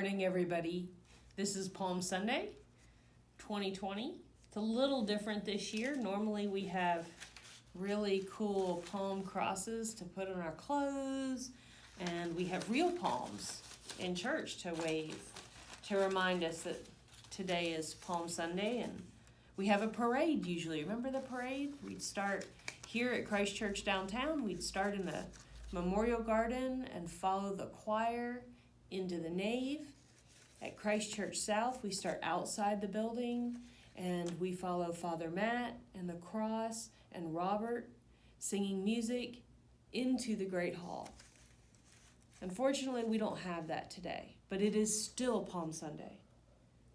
morning, everybody. This is Palm Sunday, 2020. It's a little different this year. Normally we have really cool palm crosses to put on our clothes, and we have real palms in church to wave to remind us that today is Palm Sunday, and we have a parade usually. Remember the parade? We'd start here at Christ Church downtown. We'd start in the Memorial Garden and follow the choir into the nave. At Christ Church South, we start outside the building and we follow Father Matt and the cross and Robert singing music into the Great Hall. Unfortunately, we don't have that today, but it is still Palm Sunday.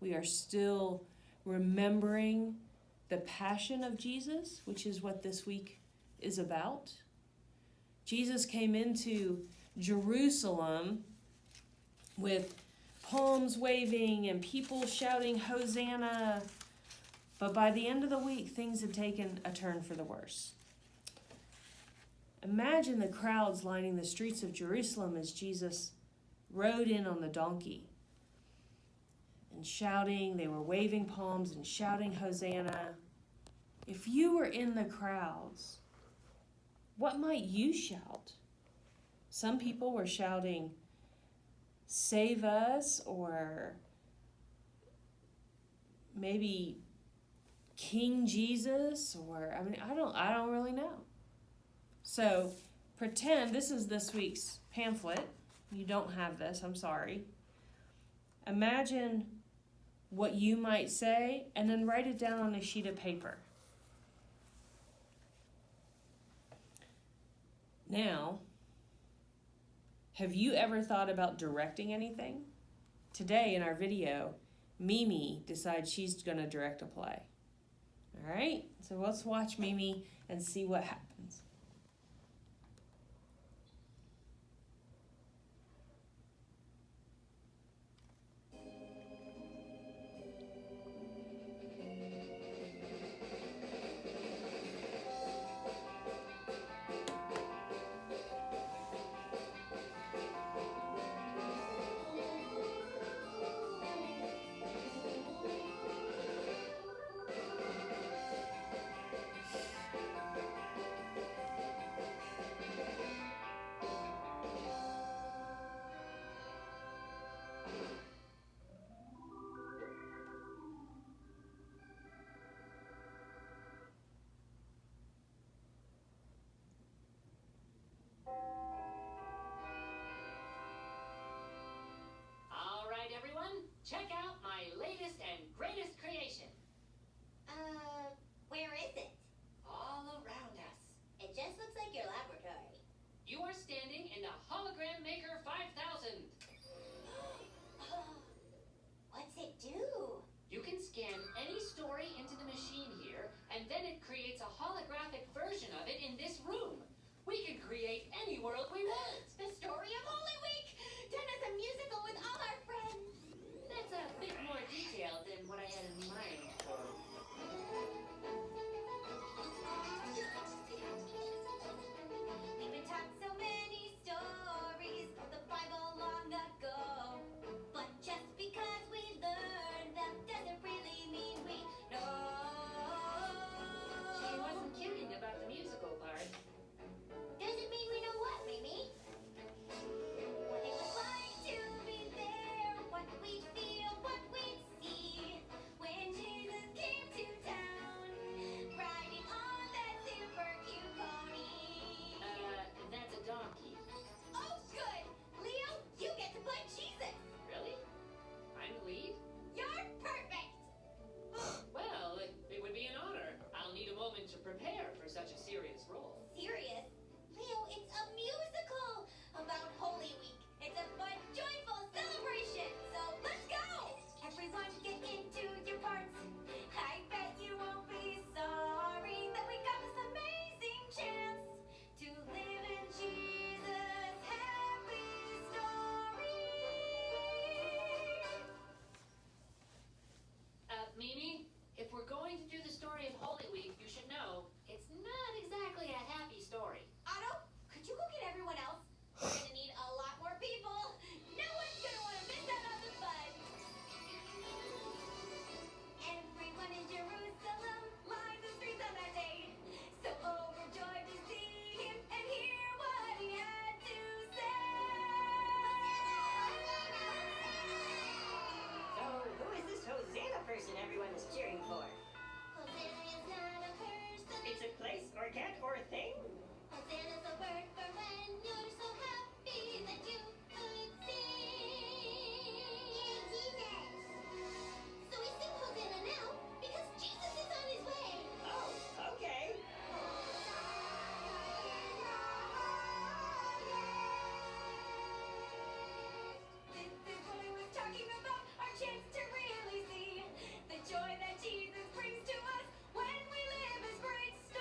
We are still remembering the passion of Jesus, which is what this week is about. Jesus came into Jerusalem with palms waving and people shouting, Hosanna. But by the end of the week, things had taken a turn for the worse. Imagine the crowds lining the streets of Jerusalem as Jesus rode in on the donkey and shouting. They were waving palms and shouting, Hosanna. If you were in the crowds, what might you shout? Some people were shouting, save us, or maybe King Jesus, or I don't really know. So pretend this is this week's pamphlet. You don't have this, I'm sorry. Imagine what you might say and then write it down on a sheet of paper. Now, have you ever thought about directing anything? Today in our video, Mimi decides she's going to direct a play. All right, so let's watch Mimi and see what happens. forget or a thing? Hosanna's a word for when you're so happy that you could sing. Yeah, Jesus. So we sing Hosanna now because Jesus is on his way. Oh, okay. This is what I was talking about, our chance to really see the joy that Jesus brings to us when we live his great story.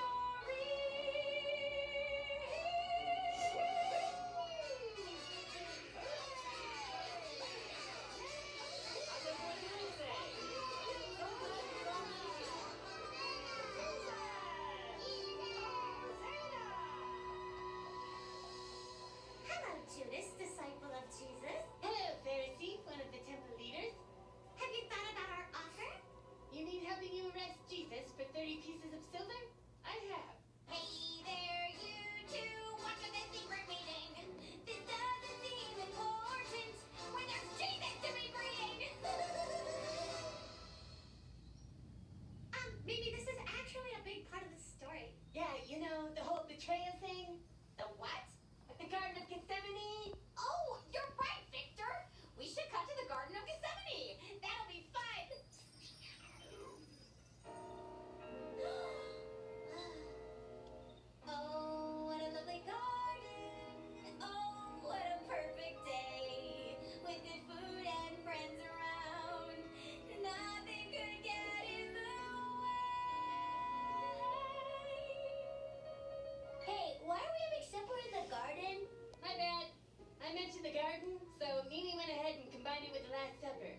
Hello, Judas, disciple of Jesus. Hello, Pharisee, one of the temple leaders. Have you thought about our offer? You mean helping you arrest Jesus for 30 pieces of silver? I have. Hey there, you two, watching the secret meeting. This doesn't seem important when there's Jesus to be greeting. Maybe this is actually a big part of the story. Yeah, you know, the whole betrayal thing. The what? At the Garden of Gethsemane. Oh, you're right, Victor. We should cut to the Garden of Gethsemane. That'll be fun. Oh, what a lovely garden. Oh, what a perfect day. With good food and friends around. Nothing could get in the way. Hey, why are we having supper in the garden? My bad. I mentioned the garden, so Mimi went ahead and combined it with the Last Supper.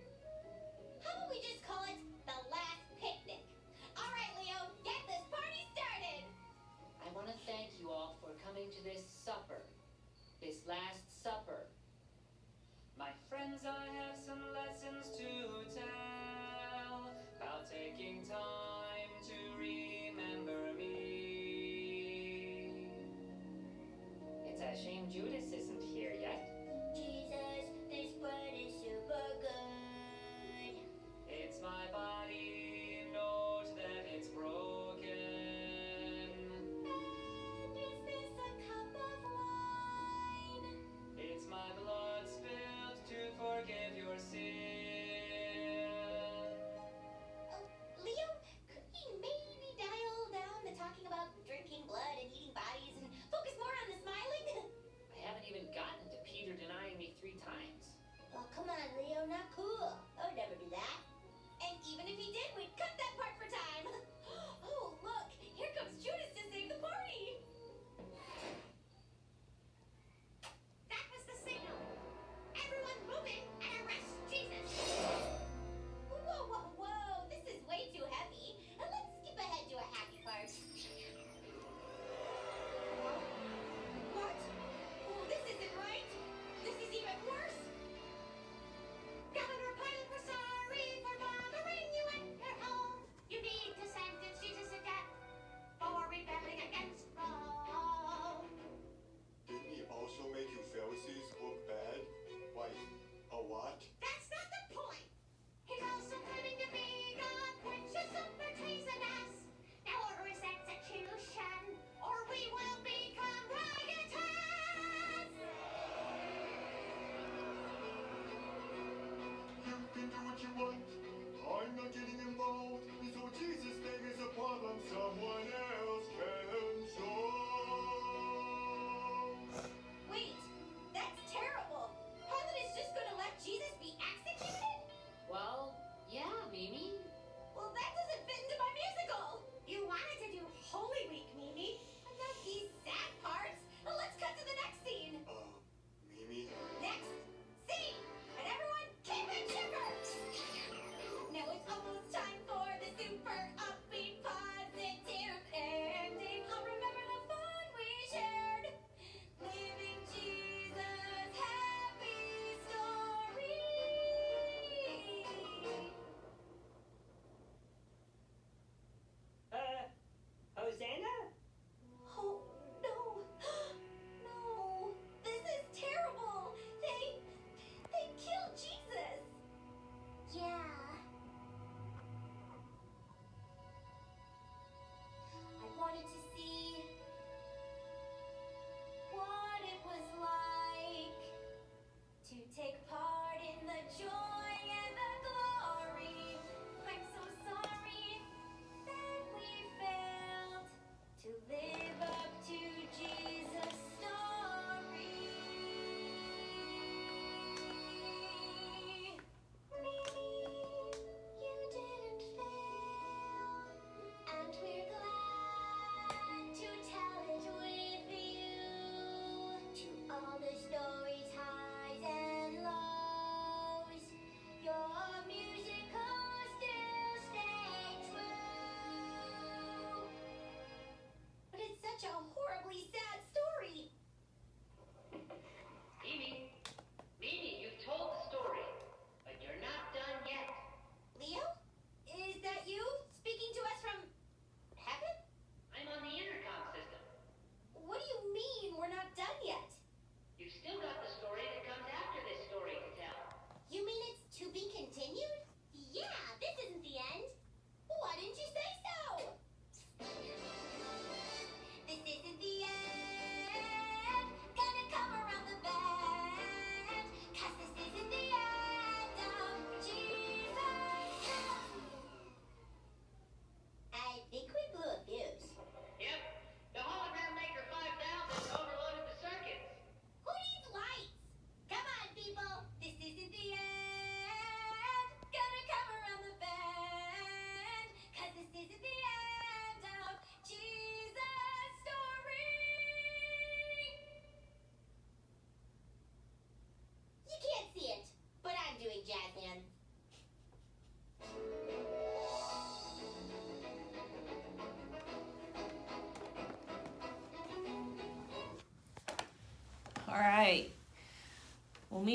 How about we just call it the last picnic? All right, Leo, get this party started. I want to thank you all for coming to this supper, this Last Supper. My friends, I have some lessons to tell about taking time to remember me. It's a shame Judas isn't here yet. Jesus, this bread is super good. It's my body, note that it's broken. And is this a cup of wine? It's my blood spilled to forgive your sin. Leo, could we maybe dial down the talking about drinking blood and eating bodies and focus more on the smiling? I haven't even gotten to Peter denying me 3 times. Oh, come on, Leo, not cool. I would never do that. And even if he did, we'd cut that part for time. Oh, look, here comes Judas to save the party. That was the signal. Everyone move in and arrest Jesus. Whoa, whoa, whoa, this is way too heavy. Let's skip ahead to a happy part. What? Oh, this isn't right. This is even worse. Governor Pilate, we're sorry for bothering you at your home. You need to sentence Jesus to death for rebelling against Rome. Didn't he also make you Pharisees look bad? Like, a what? That's not the point. He's also claiming to be God, which is super treasonous. Now order his execution, or we will become rioters. You can do what you want. I'm not getting involved. So Jesus' thing is a problem someone else can solve. Wait, that's terrible. Pilate is just going to let Jesus be executed? Well, yeah, Mimi. Well, that doesn't fit into my musical. You wanted to do Holy Week, Mimi, but not these sad parts. Well, let's cut to the next scene. Mimi? Next scene, and everyone keep it chipper. Now it's almost time for the super upbeat positive air.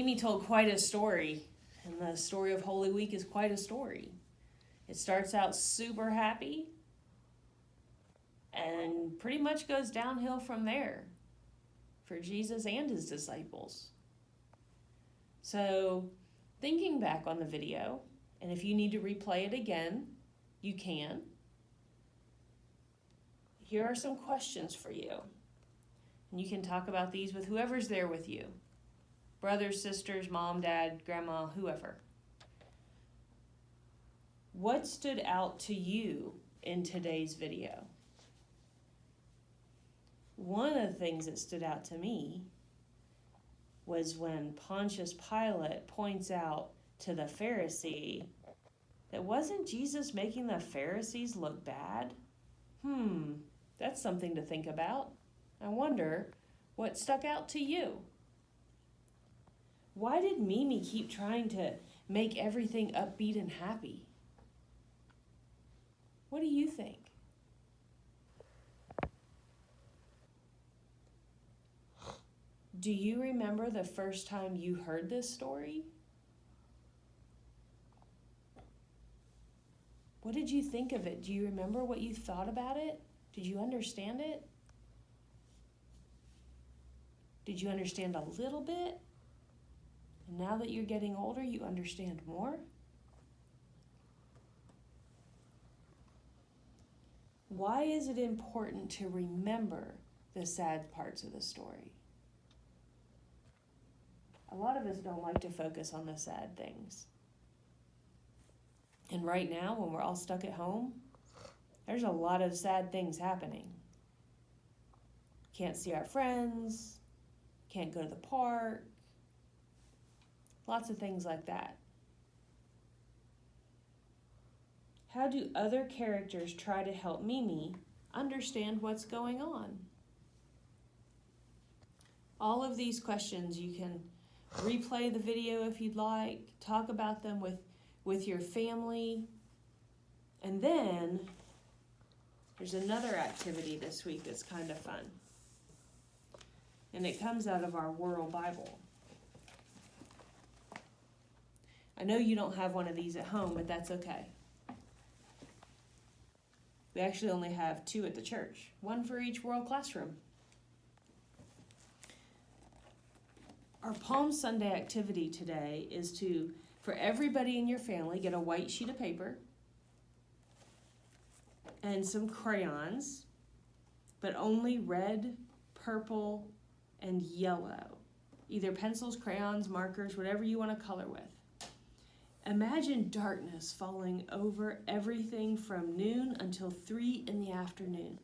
Mimi told quite a story, and the story of Holy Week is quite a story. It starts out super happy and pretty much goes downhill from there for Jesus and his disciples. So, thinking back on the video, and if you need to replay it again, you can. Here are some questions for you. And you can talk about these with whoever's there with you. Brothers, sisters, mom, dad, grandma, whoever. What stood out to you in today's video? One of the things that stood out to me was when Pontius Pilate points out to the Pharisee that wasn't Jesus making the Pharisees look bad? That's something to think about. I wonder what stuck out to you. Why did Mimi keep trying to make everything upbeat and happy? What do you think? Do you remember the first time you heard this story? What did you think of it? Do you remember what you thought about it? Did you understand it? Did you understand a little bit? And now that you're getting older, you understand more? Why is it important to remember the sad parts of the story? A lot of us don't like to focus on the sad things. And right now, when we're all stuck at home, there's a lot of sad things happening. Can't see our friends, can't go to the park, lots of things like that. How do other characters try to help Mimi understand what's going on? All of these questions, you can replay the video if you'd like, talk about them with your family. And then there's another activity this week that's kind of fun. And it comes out of our WHIRL Bible. I know you don't have one of these at home, but that's okay. We actually only have 2 at the church, 1 for each WHIRL classroom. Our Palm Sunday activity today is to, for everybody in your family, get a white sheet of paper and some crayons, but only red, purple, and yellow. Either pencils, crayons, markers, whatever you want to color with. Imagine darkness falling over everything from noon until 3 in the afternoon.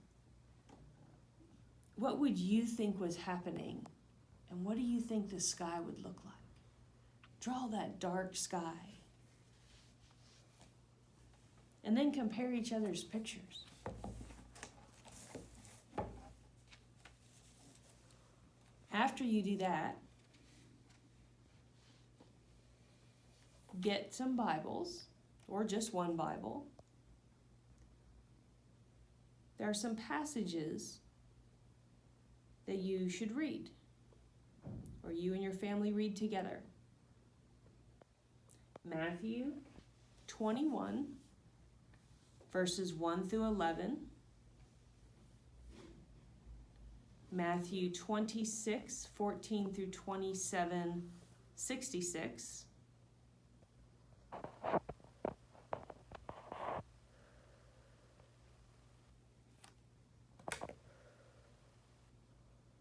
What would you think was happening? And what do you think the sky would look like? Draw that dark sky. And then compare each other's pictures. After you do that, get some Bibles, or just one Bible. There are some passages that you should read, or you and your family read together. Matthew 21, verses 1 through 11. Matthew 26, 14 through 27, 66.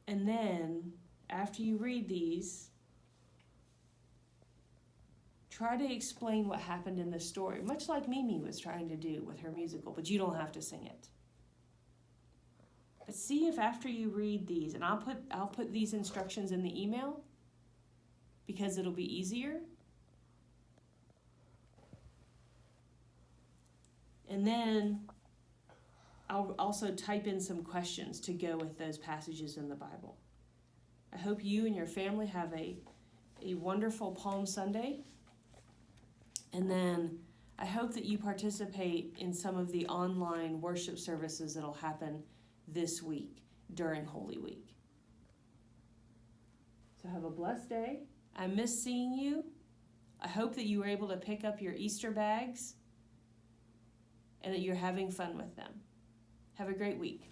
And then, after you read these, try to explain what happened in the story, much like Mimi was trying to do with her musical, but you don't have to sing it. But see if after you read these, and I'll put these instructions in the email because it'll be easier. And then I'll also type in some questions to go with those passages in the Bible. I hope you and your family have a wonderful Palm Sunday. And then I hope that you participate in some of the online worship services that'll happen this week during Holy Week. So have a blessed day. I miss seeing you. I hope that you were able to pick up your Easter bags and that you're having fun with them. Have a great week.